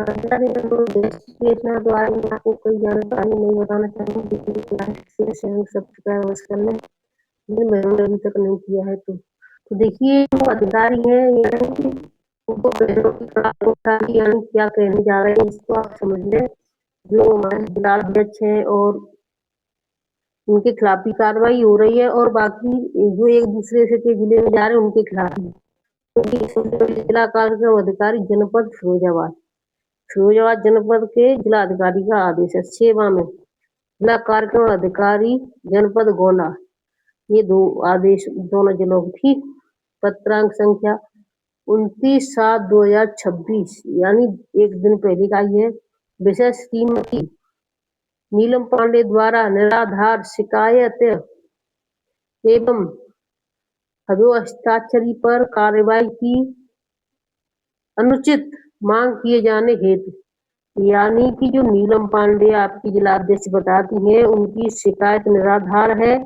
जानकारी योजना के बारे में आपको कोई जानकारी नहीं बताना चाहूँगी, सब्सक्राइब कर लें, लेकिन मैंने अभी तक नहीं किया है। तो देखिए, जो अधिकारी है यानी कि उनको यानी क्या कहने जा रहे हैं इसको आप समझ लें। जो हमारे जिला अध्यक्ष है और उनके खिलाफ भी कार्रवाई हो रही है, और बाकी जो एक दूसरे से के जिले में जा रहे हैं उनके खिलाफ भी। जिला कार्यक्रम अधिकारी जनपद फिरोजाबाद जनपद के जिला अधिकारी का आदेश है। सेवा में जिला कार्यक्रम अधिकारी जनपद गोंडा, ये दो आदेश दोनों जिलों की। पत्रांक संख्या 29/7/2026 यानी एक दिन पहले का ये। विषय श्रीमती नीलम पांडे द्वारा निराधार शिकायत एवं हस्ताक्षरी पर कार्रवाई की अनुचित मांग किए जाने हेतु, यानी कि जो नीलम पांडे आपकी जिलाध्यक्ष बताती हैं उनकी शिकायत निराधार है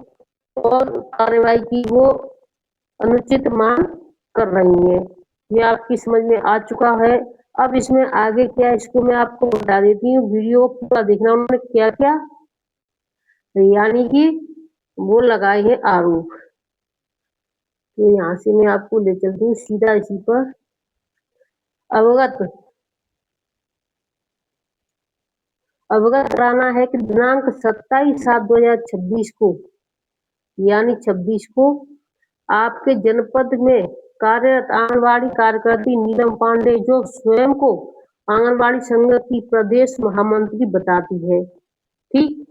और कार्रवाई की वो अनुचित मांग कर रही है। ये आपकी समझ में आ चुका है। अब इसमें आगे क्या है इसको मैं आपको बता देती हूँ। वीडियो पूरा देखना उन्होंने क्या क्या, यानी कि वो लगाए हैं आरोप। तो यहाँ से मैं आपको ले चलती हूँ सीधा इसी पर। अवगत कराना है कि दिनांक 27/7/2026 को, यानी 26 को आपके जनपद में कार्यरत आंगनबाड़ी कार्यकर्ती नीलम पांडे, जो स्वयं को आंगनबाड़ी संघ की प्रदेश महामंत्री बताती है, ठीक,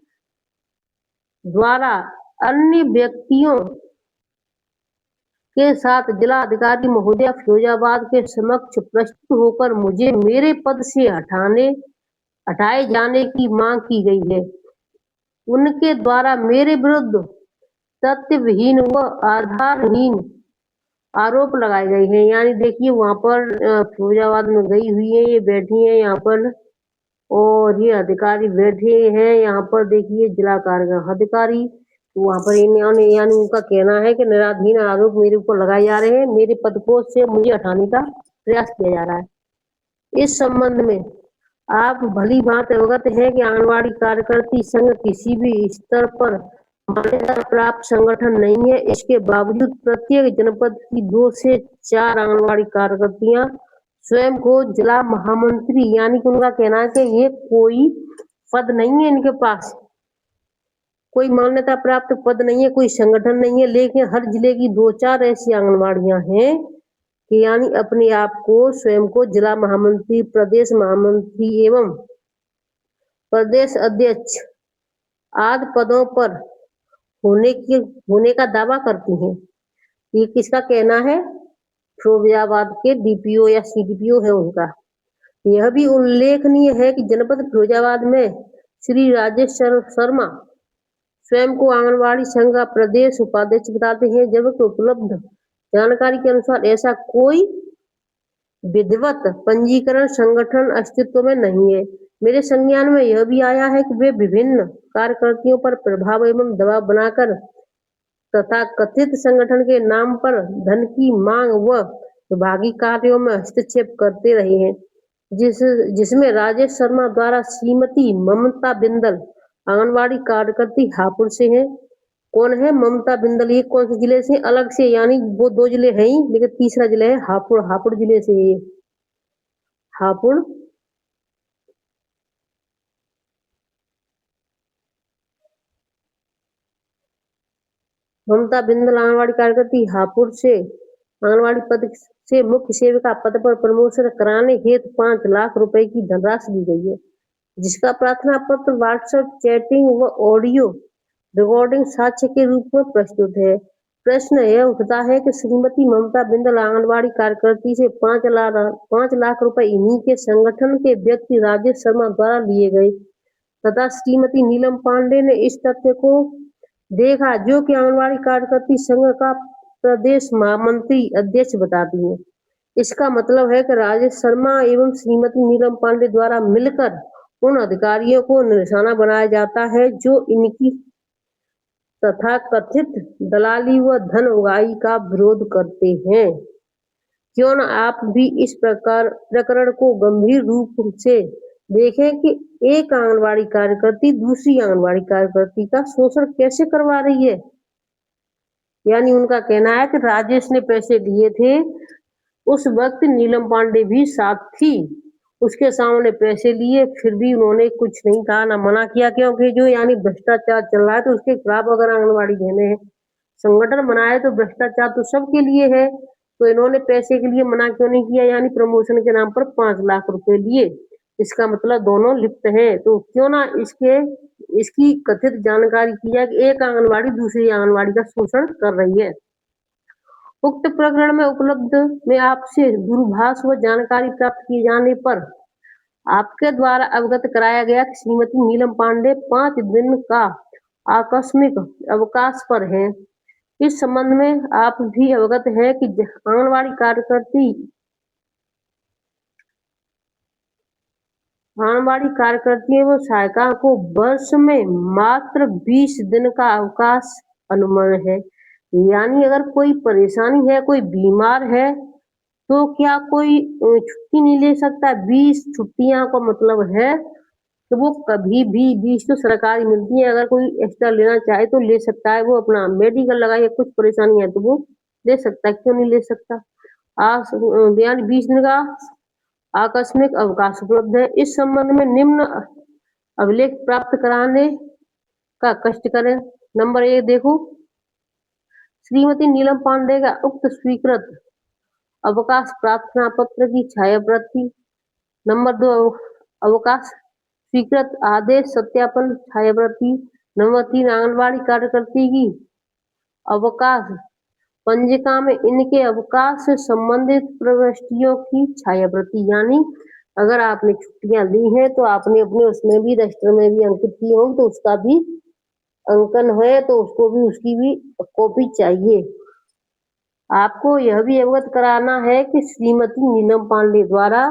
द्वारा अन्य व्यक्तियों के साथ जिला अधिकारी महोदय फिरोजाबाद के समक्ष प्रस्तुत होकर मुझे मेरे पद से हटाए जाने की मांग की गई है। उनके द्वारा मेरे विरुद्ध तथ्यविहीन व आधारहीन आरोप लगाए गए हैं। यानी देखिए वहां पर फिरोजाबाद में गई हुई है, ये बैठी है यहाँ पर, और ये अधिकारी बैठे हैं यहाँ पर। देखिए जिला कार्यक्रम अधिकारी, वहां पर यानी उनका कहना है कि निराधार आरोप मेरे ऊपर लगाए जा रहे हैं, मेरे पद पोस्ट से मुझे हटाने का प्रयास किया जा रहा है। इस संबंध में आप भली भांति अवगत है कि आंगनबाड़ी कार्यकर्ती संघ किसी भी स्तर पर मान्यता प्राप्त संगठन नहीं है। इसके बावजूद प्रत्येक जनपद की 2 से 4 आंगनबाड़ी कार्यकर्तियां स्वयं को जिला महामंत्री, यानी कि उनका कहना है कि ये कोई पद नहीं है, इनके पास कोई मान्यता प्राप्त पद नहीं है, कोई संगठन नहीं है, लेकिन हर जिले की 2-4 ऐसी आंगनबाड़ियां हैं कि यानी अपने आप को स्वयं को जिला महामंत्री, प्रदेश महामंत्री एवं प्रदेश अध्यक्ष आदि पदों पर होने का दावा करती हैं। ये किसका कहना है? फिरोजाबाद के डीपीओ या सीडीपीओ है उनका। यह भी उल्लेखनीय है कि जनपद फिरोजाबाद में श्री राजेश शर्मा स्वयं को आंगनबाड़ी संघ का प्रदेश उपाध्यक्ष बताते हैं, जबकि उपलब्ध जानकारी के अनुसार ऐसा कोई विधिवत पंजीकरण संगठन अस्तित्व में नहीं है। मेरे संज्ञान में यह भी आया है कि वे विभिन्न कार्यकर्तियों पर प्रभाव एवं दबाव बनाकर तथा कथित संगठन के नाम पर धन की मांग व विभागीय कार्यों में हस्तक्षेप करते रहे हैं, जिसमें राजेश शर्मा द्वारा श्रीमती ममता बिंदल आंगनबाड़ी कार्यकर्ती हापुड़ से है। कौन है ममता बिंदल? ये कौन से जिले से? अलग से, यानी वो 2 जिले हैं ही, लेकिन तीसरा जिला है हापुड़ जिले से है। हापुड़ ममता बिंदल आंगनबाड़ी कार्यकर्ती हापुड़ से आंगनबाड़ी पद से मुख्य सेविका पद पर प्रमोशन कराने हेतु 5 लाख रुपए की धनराशि दी गई है, जिसका प्रार्थना पत्र व्हाट्सएप चैटिंग व ऑडियो रिकॉर्डिंग साक्ष्य के रूप में प्रस्तुत है। प्रश्न यह उठता है कि श्रीमती ममता बिंदल आंगनबाड़ी कार्यकर्ती से 5 लाख रुपए इन्हीं के संगठन के व्यक्ति राजेश शर्मा द्वारा लिए गए तथा श्रीमती नीलम पांडे ने इस तथ्य को देखा, जो कि आंगनबाड़ी कार्यकर्ती संघ का प्रदेश महामंत्री अध्यक्ष बताती है। इसका मतलब है कि राजेश शर्मा एवं श्रीमती नीलम पांडे द्वारा मिलकर उन अधिकारियों को निशाना बनाया जाता है जो इनकी तथा कथित दलाली व धन उगाही का विरोध करते हैं। क्यों न आप भी इस प्रकरण को गंभीर रूप से देखें कि एक आंगनबाड़ी कार्यकर्ती दूसरी आंगनबाड़ी कार्यकर्ती का शोषण कैसे करवा रही है। यानी उनका कहना है कि राजेश ने पैसे दिए थे, उस वक्त नीलम पांडे भी साथ थी, उसके सामने पैसे लिए, फिर भी उन्होंने कुछ नहीं कहा, ना मना किया, क्योंकि जो यानी भ्रष्टाचार चल रहा है तो उसके खिलाफ अगर आंगनबाड़ी बहनें संगठन बनाए तो भ्रष्टाचार तो सबके लिए है, तो इन्होंने पैसे के लिए मना क्यों नहीं किया। यानी प्रमोशन के नाम पर 5 लाख रुपए लिए, इसका मतलब दोनों लिप्त हैं। तो क्यों ना इसकी कथित जानकारी की जाए कि एक आंगनबाड़ी दूसरी आंगनबाड़ी का शोषण कर रही है। उक्त प्रकरण में उपलब्ध में आपसे दूरभाष व जानकारी प्राप्त किए जाने पर आपके द्वारा अवगत कराया गया कि श्रीमती नीलम पांडे 5 दिन का आकस्मिक अवकाश पर हैं। इस संबंध में आप भी अवगत है कि आंगनबाड़ी कार्यकर्ती एवं सहायिका को वर्ष में मात्र 20 दिन का अवकाश अनुमति है। यानी अगर कोई परेशानी है, कोई बीमार है, तो क्या कोई छुट्टी नहीं ले सकता। 20 छुट्टियां का मतलब है कि वो कभी भी 20 तो सरकारी मिलती है, अगर कोई एक्स्ट्रा लेना चाहे तो ले सकता है, वो अपना मेडिकल लगाए, कुछ परेशानी है तो वो ले सकता है, क्यों नहीं ले सकता। यानी 20 दिन का आकस्मिक अवकाश उपलब्ध है। इस संबंध में निम्न अभिलेख प्राप्त कराने का कष्ट करें। नंबर 1 देखो, श्रीमती नीलम पांडे का उक्त स्वीकृत अवकाश प्रार्थना पत्र की छायाप्रति। नंबर 2, अवकाश स्वीकृत आदेश सत्यापन छायाप्रति। नंबर 3, आंगनबाड़ी कार्यकर्ती की अवकाश पंजिका में इनके अवकाश से संबंधित प्रविष्टियों की छायाप्रति। यानी अगर आपने छुट्टियां ली हैं तो आपने अपने उसमें भी रजिस्टर में भी अंकित की हो, तो उसका भी अंकन है, तो उसको भी उसकी भी कॉपी चाहिए। आपको यह भी अवगत कराना है कि श्रीमती नीलम पांडे द्वारा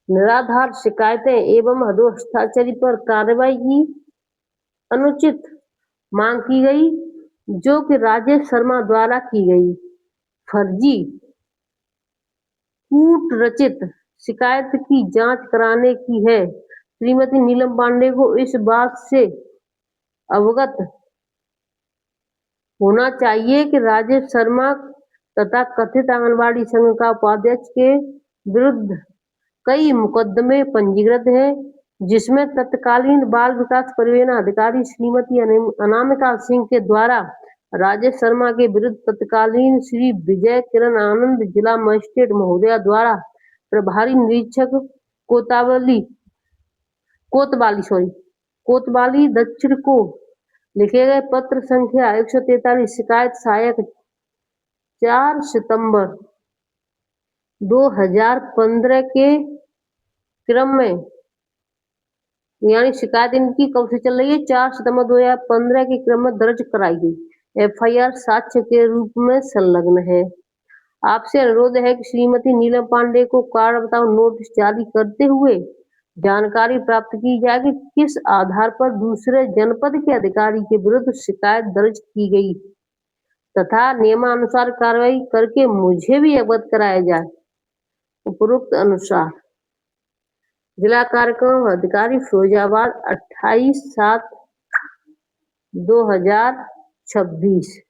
निराधार शिकायतें एवं हस्ताक्षरी पर कार्रवाई की अनुचित मांग की गई, जो कि राजेश शर्मा द्वारा की गई फर्जी कूट रचित शिकायत की जांच कराने की है। श्रीमती नीलम पांडे को इस बात से अवगत होना चाहिए कि राजेश शर्मा तथा कथित आंगनबाड़ी संघ का उपाध्यक्ष के विरुद्ध कई मुकदमे पंजीकृत हैं, जिसमें तत्कालीन बाल विकास परियोजना अधिकारी श्रीमती अनामिका सिंह के द्वारा राजेश शर्मा के विरुद्ध तत्कालीन श्री विजय किरण आनंद जिला मजिस्ट्रेट महोदया द्वारा प्रभारी निरीक्षक कोतवाली दक्षिण को लिखे गए पत्र संख्या 143 शिकायत सहायक 4 सितंबर 2015 के क्रम में, यानी शिकायत इनकी कब से चल रही है, 4 सितंबर 2015 के क्रम में दर्ज कराई गई एफआईआर साक्ष्य के रूप में संलग्न है। आपसे अनुरोध है कि श्रीमती नीलम पांडे को कारण बताओ नोटिस जारी करते हुए जानकारी प्राप्त की जाए कि किस आधार पर दूसरे जनपद के अधिकारी के विरुद्ध शिकायत दर्ज की गई तथा नियमानुसार कार्रवाई करके मुझे भी अवगत कराया जाए। उपरोक्त अनुसार जिला कार्यक्रम अधिकारी फिरोजाबाद 28/7/2026।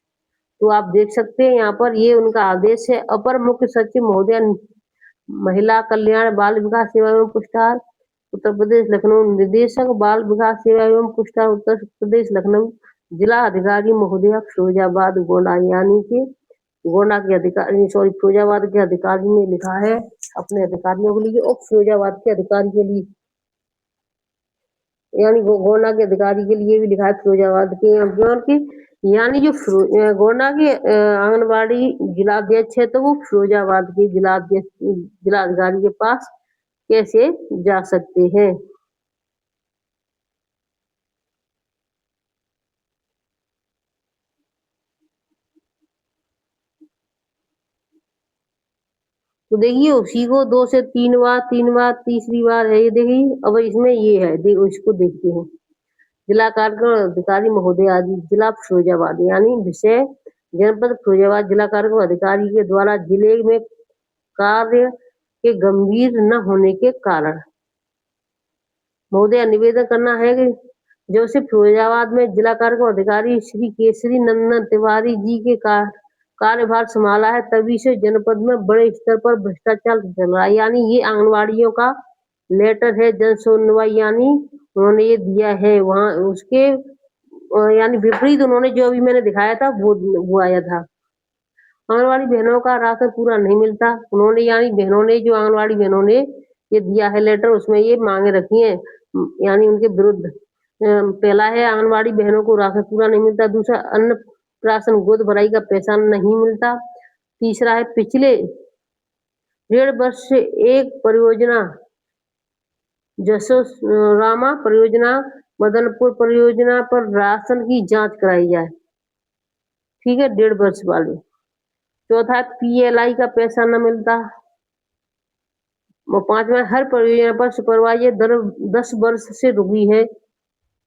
तो आप देख सकते हैं यहाँ पर ये उनका आदेश है। अपर मुख्य सचिव महोदया महिला कल्याण बाल विकास सेवा एवं पुरस्कार उत्तर प्रदेश लखनऊ। निदेशक बाल विकास सेवा एवं पुरस्कार उत्तर प्रदेश लखनऊ। जिला अधिकारी महोदया फिरोजाबाद गोंडा। यानी कि गोंडा के अधिकारी फिरोजाबाद के अधिकारी ने लिखा है अपने अधिकारियों के लिए और फिरोजाबाद के अधिकारी के लिए, यानी गोंडा के अधिकारी के लिए भी लिखा है फिरोजाबाद के। यानी जो गोंडा के आंगनबाड़ी जिलाध्यक्ष है तो वो फिरोजाबाद के जिलाधिकारी के पास कैसे जा सकते हैं। तो देखिए उसी को 2 से 3 बार, 3 बार, तीसरी बार है ये। देखिए अब इसमें ये है, देखो इसको देखते हैं। जिला कार्यक्रम अधिकारी महोदय आदि जिला फिरोजाबाद। यानी विषय जनपद फिरोजाबाद। जिला कार्यक्रम अधिकारी के द्वारा जिले में कार्य के गंभीर न होने के कारण। महोदया, निवेदन करना है कि जो से फिरोजाबाद में जिला कार्यक्रम अधिकारी श्री केसरी नंदन तिवारी जी के कार्यभार संभाला है, तभी से जनपद में बड़े स्तर पर भ्रष्टाचार चल रहा है। यानी ये आंगनबाड़ियों का लेटर है, जन सुनवाई यानी उन्होंने ये दिया है, वहाँ उसके यानी विपरीत उन्होंने जो अभी मैंने दिखाया था वो आया था। आंगनबाड़ी बहनों का राशन पूरा नहीं मिलता। उन्होंने यानी बहनों ने जो आंगनबाड़ी बहनों ने ये दिया है लेटर, उसमें ये मांगे रखी हैं यानी उनके विरुद्ध। पहला है आंगनबाड़ी बहनों को राशन पूरा नहीं मिलता। दूसरा, अन्नप्राशन गोद भराई का पैसा नहीं मिलता। तीसरा है पिछले 1.5 वर्ष से एक परियोजना जसोरामा परियोजना, मदनपुर परियोजना पर राशन की जांच कराई जाए। ठीक है, 1.5 वर्ष वाली। चौथा है PLI का पैसा न मिलता। और पांचवा, हर परियोजना पर सुपरवाइजर 10 वर्ष से रुकी है,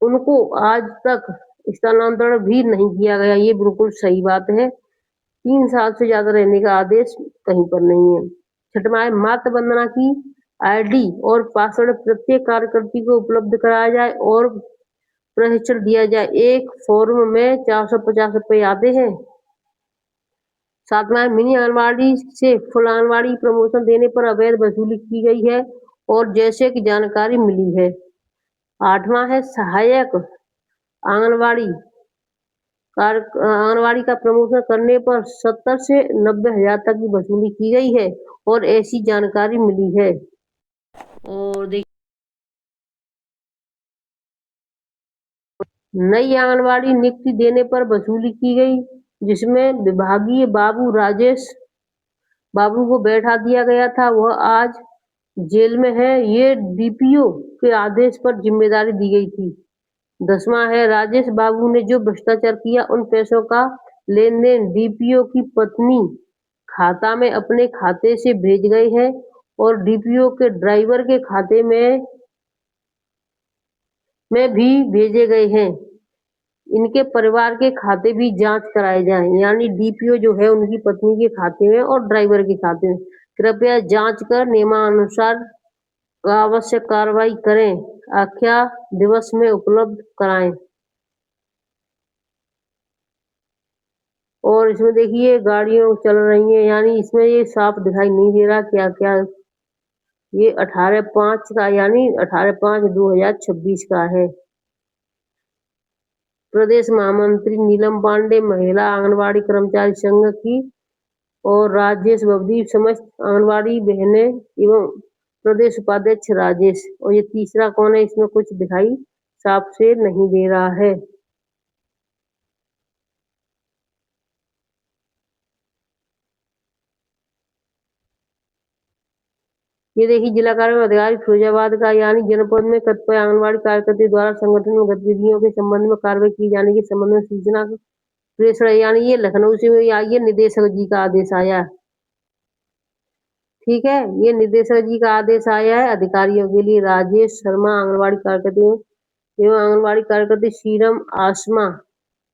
उनको आज तक स्थानांतरण भी नहीं किया गया। ये बिल्कुल सही बात है। 3 साल से ज्यादा रहने का आदेश कहीं पर नहीं है। छठवां है मातृ वंदना की ID और पासवर्ड प्रत्येक कार्यकर्ती को उपलब्ध कराया जाए और प्रशिक्षण दिया जाए। एक फॉर्म में 450 रुपए आते हैं। सातवां, मिनी आंगनबाड़ी से फुल आंगनबाड़ी प्रमोशन देने पर अवैध वसूली की गई है और जैसे की जानकारी मिली है। आठवां है सहायक आंगनबाड़ी का प्रमोशन करने पर 70 से 90 हजार तक की वसूली की गई है और ऐसी जानकारी मिली है। और देखिए, नई आंगनबाड़ी नियुक्ति देने पर वसूली की गई, जिसमें विभागीय बाबू राजेश बाबू को बैठा दिया गया था, वह आज जेल में है। ये DPO के आदेश पर जिम्मेदारी दी गई थी। 10वां है राजेश बाबू ने जो भ्रष्टाचार किया, उन पैसों का लेन देन DPO की पत्नी खाता में अपने खाते से भेज गए हैं और DPO के ड्राइवर के खाते में भी भेजे गए हैं। इनके परिवार के खाते भी जांच कराए जाएं, यानी DPO जो है उनकी पत्नी के खाते में और ड्राइवर के खाते में। कृपया जांच कर नियमानुसार आवश्यक कार्रवाई करें, आख्या दिवस में उपलब्ध कराएं। और इसमें देखिए गाड़ियां चल रही हैं, यानी इसमें ये साफ दिखाई नहीं दे रहा क्या क्या। ये 18/5 का यानी 18/5/2026 का है। प्रदेश महामंत्री नीलम पांडे, महिला आंगनबाड़ी कर्मचारी संघ की और राजेश बब्दी, समस्त आंगनबाड़ी बहनें एवं प्रदेश उपाध्यक्ष राजेश। और ये तीसरा कौन है, इसमें कुछ दिखाई साफ से नहीं दे रहा है। ये देखिए जिला कार्यक्रम अधिकारी फिरोजाबाद का, यानी जनपद में कतिपय आंगनबाड़ी कार्यकर्ता द्वारा संगठन में गतिविधियों के संबंध में कार्रवाई की जाने के संबंध में सूचना प्रेषण, यानी ये लखनऊ से ये निदेशक जी का आदेश आया है। ठीक है, ये निदेशक जी का आदेश आया है अधिकारियों के लिए। राजेश शर्मा आंगनबाड़ी कार्यकर्ता एवं आंगनबाड़ी कार्यकर्ता श्रीराम आसमा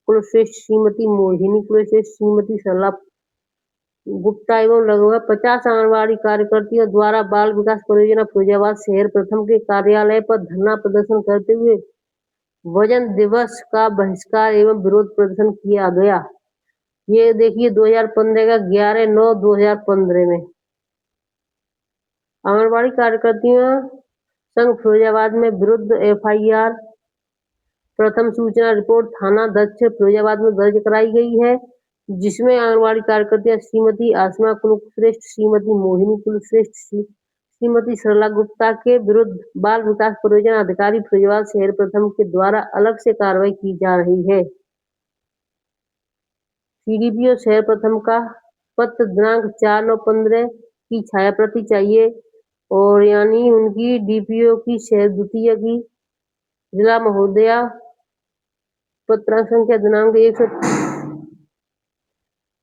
कुलश्रेष्ठ, श्रीमती मोहिनी कुलश्रेष्ठ, श्रीमती सरला गुप्ता एवं लगभग 50 आंगनबाड़ी कार्यकर्तियों द्वारा बाल विकास परियोजना फिरोजाबाद शहर प्रथम के कार्यालय पर धरना प्रदर्शन करते हुए वजन दिवस का बहिष्कार एवं विरोध प्रदर्शन किया गया। ये देखिए 2015 का 11/9/2015 में। आंगनबाड़ी कार्यकर्तियों संघ फिरोजाबाद में विरुद्ध FIR प्रथम सूचना रिपोर्ट थाना दक्ष फिरोजाबाद में दर्ज कराई गई है, जिसमें आंगनबाड़ी कार्यकर्ता श्रीमती आसमा कुलश्रेष्ठ, श्रीमती मोहिनी कुलश्रेष्ठ, श्रीमती सरला गुप्ता के विरुद्ध बाल विकास परियोजना अधिकारी फिरोजाबाद शहर प्रथम के द्वारा अलग से कार्रवाई की जा रही है। CDPO शहर प्रथम का पत्र दिनांक 4/9/15 की छायाप्रति चाहिए और यानी उनकी DPO की शहर द्वितीय की जिला महोदया पत्र संख्या दिनांक 1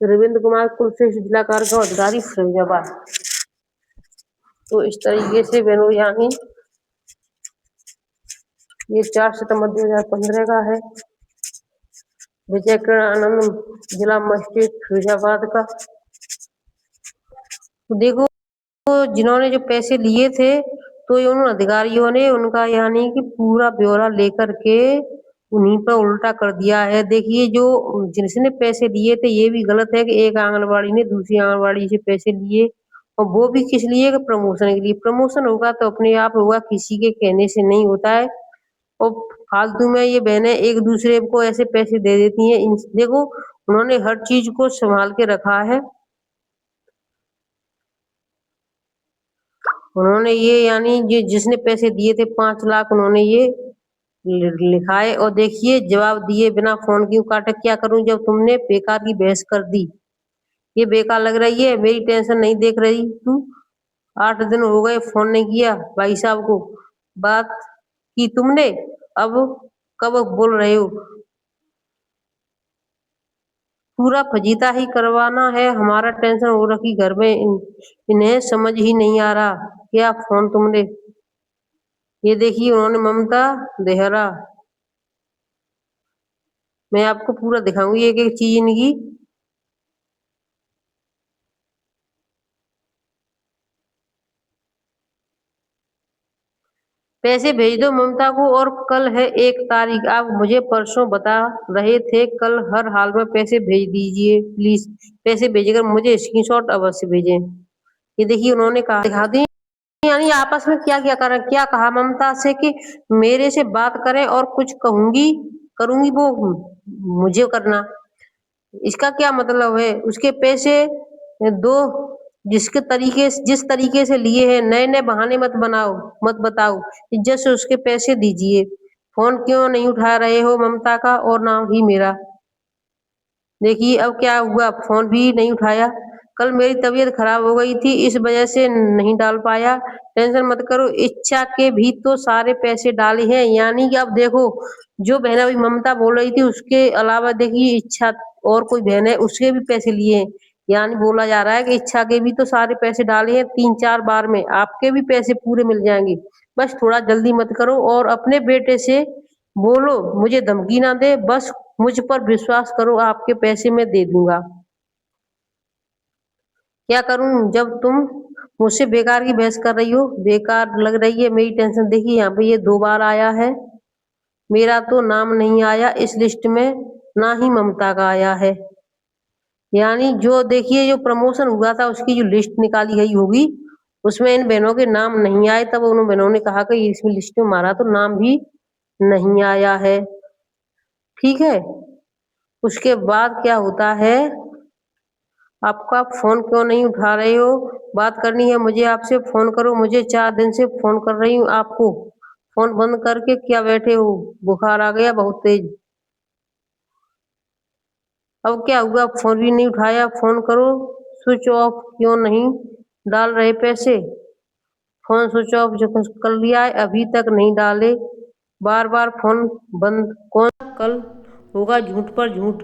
रविंद्र कुमार कुलश्रेष्ठ, जिला कार्यक्रम अधिकारी फिरोजाबाद। तो इस तरीके से बहनों यानी ये 4 सितंबर 2015 का है। विजय किरण आनंद, जिला मजिस्ट्रेट फिरोजाबाद का। तो देखो जिन्होंने जो पैसे लिए थे, तो ये उन अधिकारियों ने उनका यानी कि पूरा ब्यौरा लेकर के उन्हीं पर उल्टा कर दिया है। देखिए जो जिसने पैसे लिए थे ये भी गलत है कि एक आंगनबाड़ी ने दूसरी आंगनबाड़ी से पैसे लिए, और वो भी किस लिए? कि प्रमोशन के लिए। प्रमोशन होगा तो अपने आप होगा, किसी के कहने से नहीं होता है। और फालतू में ये बहनें एक दूसरे को ऐसे पैसे दे देती हैं। देखो उन्होंने हर चीज को संभाल के रखा है। उन्होंने ये यानी जिसने पैसे दिए थे 5 लाख, उन्होंने ये लिखाए और देखिए जवाब दिए बिना फोन क्यों काटे। क्या करूं जब तुमने बेकार की बहस कर दी? ये बेकार लग रही है, मेरी टेंशन नहीं देख रही तू? 8 दिन हो गए फोन नहीं किया भाई साहब को, बात की तुमने? अब कब बोल रहे हो? पूरा फजीता ही करवाना है, हमारा टेंशन हो रखी घर में। इन्हें समझ ही नहीं आ रहा। क्या फोन तुमने? ये देखिए उन्होंने ममता देहरा, मैं आपको पूरा दिखाऊंगी एक एक चीज इनकी। पैसे भेज दो ममता को, और कल है 1 तारीख, आप मुझे परसों बता रहे थे कल हर हाल में पैसे भेज दीजिए प्लीज। पैसे भेजकर मुझे स्क्रीनशॉट अवश्य भेजें। ये देखिए उन्होंने कहा, दिखा दी यानी आपस में क्या क्या करें। क्या कहा ममता से कि मेरे से बात करें और कुछ कहूंगी करूंगी वो मुझे करना। इसका क्या मतलब है? उसके पैसे दो, जिस तरीके से लिए हैं। नए नए बहाने मत बनाओ, मत बताओ, इज्जत से उसके पैसे दीजिए। फोन क्यों नहीं उठा रहे हो ममता का और ना ही मेरा? देखिए अब क्या हुआ, फोन भी नहीं उठाया। कल मेरी तबीयत खराब हो गई थी, इस वजह से नहीं डाल पाया। टेंशन मत करो, इच्छा के भी तो सारे पैसे डाले हैं। यानी कि अब देखो, जो बहन अभी ममता बोल रही थी उसके अलावा देखिए इच्छा और कोई बहन है उसके भी पैसे लिए हैं। यानी बोला जा रहा है कि इच्छा के भी तो सारे पैसे डाले हैं 3-4 बार में, आपके भी पैसे पूरे मिल जाएंगे। बस थोड़ा जल्दी मत करो और अपने बेटे से बोलो मुझे धमकी ना दे, बस मुझ पर विश्वास करो, आपके पैसे मैं दे दूंगा। क्या करूं जब तुम मुझसे बेकार की बहस कर रही हो? बेकार लग रही है मेरी टेंशन। देखिए यहाँ पे ये 2 बार आया है, मेरा तो नाम नहीं आया इस लिस्ट में, ना ही ममता का आया है। यानी जो देखिए जो प्रमोशन हुआ था उसकी जो लिस्ट निकाली गई होगी, उसमें इन बहनों के नाम नहीं आए। तब उन बहनों ने कहा कि इसमें लिस्ट में हमारा तो नाम भी नहीं आया है। ठीक है, उसके बाद क्या होता है, आपका फोन क्यों नहीं उठा रहे हो? बात करनी है मुझे आपसे, फोन करो मुझे। 4 दिन से फोन कर रही हूँ आपको, फोन बंद करके क्या बैठे हो? बुखार आ गया बहुत तेज। अब क्या हुआ, फोन भी नहीं उठाया? फोन करो। स्विच ऑफ क्यों नहीं डाल रहे पैसे? फोन स्विच ऑफ जो कर लिया है, अभी तक नहीं डाले। बार बार फोन बंद कौन कल होगा झूठ पर झूठ।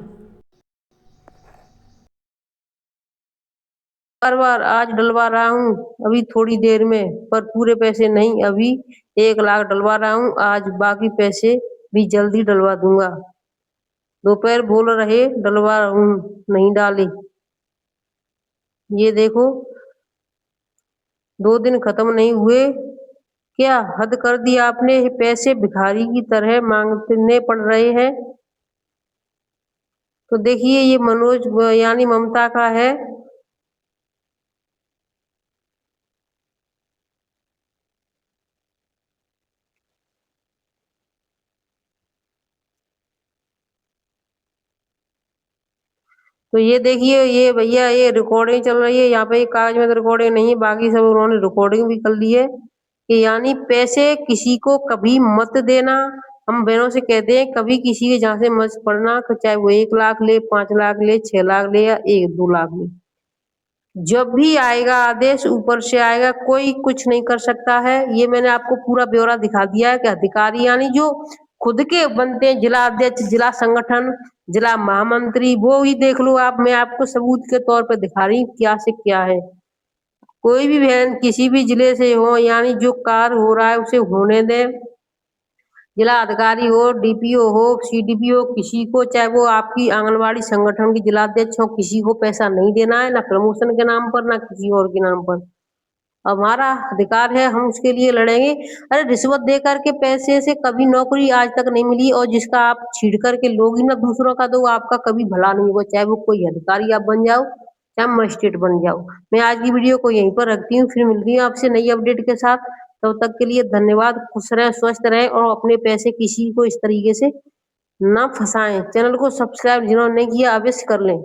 बार बार आज डलवा रहा हूँ अभी थोड़ी देर में, पर पूरे पैसे नहीं। अभी 1 लाख डलवा रहा हूँ आज, बाकी पैसे भी जल्दी डलवा दूंगा। दोपहर बोल रहे डलवा हूँ, नहीं डाले। ये देखो 2 दिन खत्म नहीं हुए, क्या हद कर दी आपने? पैसे भिखारी की तरह मांगने पड़ रहे हैं। तो देखिए ये मनोज यानी ममता का है। तो ये देखिए ये भैया ये रिकॉर्डिंग चल रही है यहाँ पे, कागज में तो रिकॉर्डिंग नहीं है, बाकी सब उन्होंने रिकॉर्डिंग भी कर ली है। कि यानी पैसे किसी को कभी मत देना। हम बहनों से कहते हैं कभी किसी के जहाँ से मत पड़ना, चाहे वो 1 लाख ले, 5 लाख ले, 6 लाख ले या 1-2 लाख ले। जब भी आएगा आदेश ऊपर से आएगा, कोई कुछ नहीं कर सकता है। ये मैंने आपको पूरा ब्यौरा दिखा दिया है कि अधिकारी यानी जो खुद के बनते हैं, जिला अध्यक्ष, जिला संगठन, जिला महामंत्री, वो ही देख लो आप। मैं आपको सबूत के तौर पे दिखा रही हूँ क्या से क्या है। कोई भी बहन किसी भी जिले से हो, यानी जो कार्य हो रहा है उसे होने दें। जिला अधिकारी हो, डीपीओ हो, सीडीपीओ, किसी को, चाहे वो आपकी आंगनबाड़ी संगठन की जिलाध्यक्ष हो, किसी को पैसा नहीं देना है, ना प्रमोशन के नाम पर ना किसी और के नाम पर। हमारा अधिकार है, हम उसके लिए लड़ेंगे। अरे रिश्वत दे करके पैसे से कभी नौकरी आज तक नहीं मिली, और जिसका आप छीड़ करके लोगी ना दूसरों का, तो आपका कभी भला नहीं होगा, चाहे वो कोई अधिकारी आप बन जाओ, चाहे मजिस्ट्रेट बन जाओ। मैं आज की वीडियो को यहीं पर रखती हूँ, फिर मिलती हूँ आपसे नई अपडेट के साथ। तब तक के लिए धन्यवाद, खुश रहें, स्वस्थ रहें, और अपने पैसे किसी को इस तरीके से ना फंसाएं। चैनल को सब्सक्राइब जिन्होंने नहीं किया अवश्य कर लें।